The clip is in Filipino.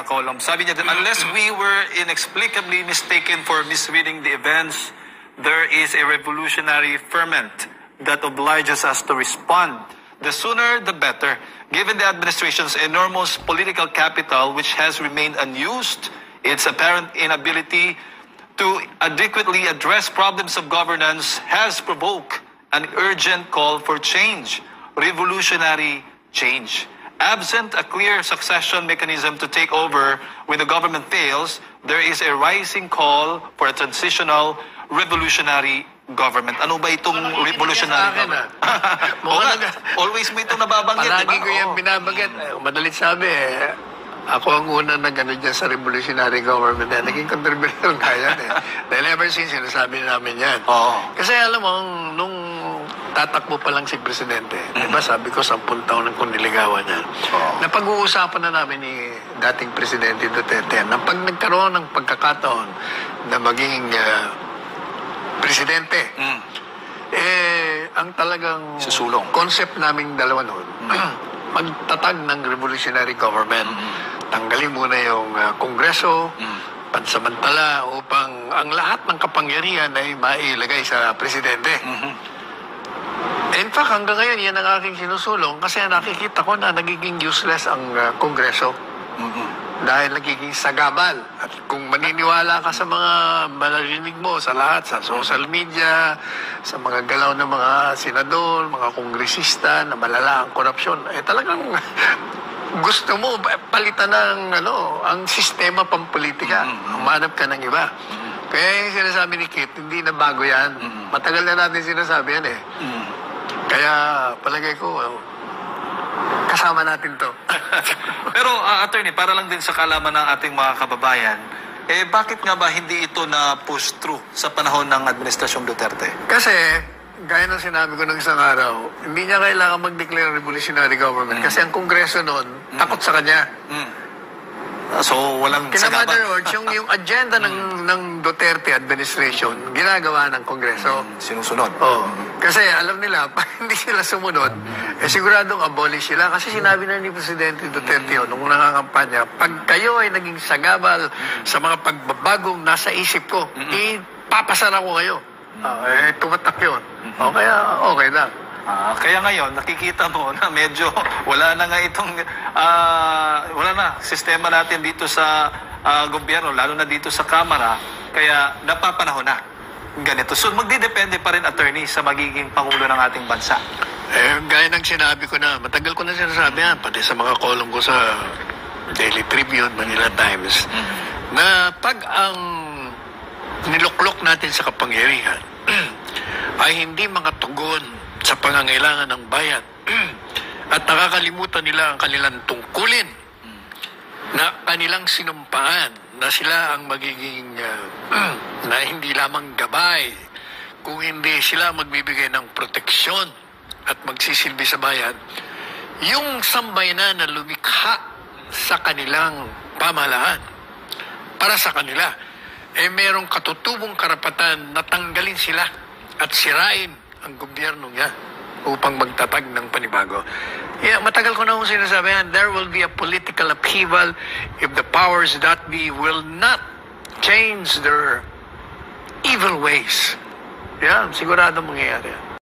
column. Sabi niya, unless we were inexplicably mistaken for misreading the events, there is a revolutionary ferment that obliges us to respond. The sooner, the better. Given the administration's enormous political capital, which has remained unused, its apparent inability to adequately address problems of governance has provoked an urgent call for change, revolutionary change. Absent a clear succession mechanism to take over when the government fails, there is a rising call for a transitional, revolutionary government. Ano ba itong revolutionary government? Always mo itong nababanggit. Palagi ko yung binabanggit. Madalit sabi ako ang una na gano'n dyan sa revolutionary government. Naging contributor nga yan Dahil ever since, sinasabi namin yan. Kasi alam mo, nung tatakbo pa lang si Presidente, diba sabi ko, 10 taon ang kuniligawan niya. Napag-uusapan na namin ni dating Presidente Duterte na pag nagkaroon ng pagkakataon na maging Presidente, ang talagang susulong concept naming dalawa noon, magtatag ng revolutionary government. Tanggalin muna yung Kongreso, pansamantala upang ang lahat ng kapangyarihan ay mailagay sa Presidente. In fact, hanggang ngayon, yan ang aking sinusulong kasi nakikita ko na nagiging useless ang Kongreso. Dahil nagiging sagabal. At kung maniniwala ka sa mga malarinig mo sa lahat, sa social media, sa mga galaw ng mga senador, mga kongresista na malala ang korupsyon, talagang gusto mo palitan ng ang sistema pampolitika. Umanap ka ng iba. Kaya yung sinasabi ni Kit, hindi na bago yan. Matagal na natin sinasabi yan Kaya palagay ko, kasama natin to. Pero, attorney, para lang din sa kaalaman ng ating mga kababayan, bakit nga ba hindi ito na push through sa panahon ng Administrasyong Duterte? Kasi, gaya ng sinabi ko ng isang araw, hindi niya kailangan mag-declare revolutionary government kasi ang Kongreso noon, takot sa kanya. So, walang sagabal. In other words, yung agenda ng Duterte administration, ginagawa ng Kongreso. Sinusunod. Kasi alam nila, pag hindi sila sumunod, siguradong abolish sila. Kasi sinabi na ni Presidente Duterte nung nangangampanya, pag kayo ay naging sagabal sa mga pagbabagong nasa isip ko, ipapasara ko kayo. Tumatak yun. Kaya okay lang. Kaya ngayon, nakikita mo na medyo wala na nga itong wala na sistema natin dito sa gobyerno, lalo na dito sa Kamara, kaya napapanahon na ganito. So magdidepende pa rin, attorney, sa magiging Pangulo ng ating bansa. Gaya ng sinabi ko na, matagal ko na sinasabi yan, pati sa mga column ko sa Daily Tribune, Manila Times, na pag ang niluklok natin sa kapangyarihan ay hindi mga tugon sa pangangailangan ng bayan at nakakalimutan nila ang kanilang tungkulin na kanilang sinumpaan na sila ang magiging na hindi lamang gabay kung hindi sila magbibigay ng proteksyon at magsisilbi sa bayan, yung sambayanan na lumikha sa kanilang pamahalaan para sa kanila merong katutubong karapatan na tanggalin sila at sirain ang gobyerno niya upang magtatag ng panibago. Matagal ko na kung sinasabi yan, there will be a political upheaval if the powers that be will not change their evil ways. Sigurado mangyayari yan.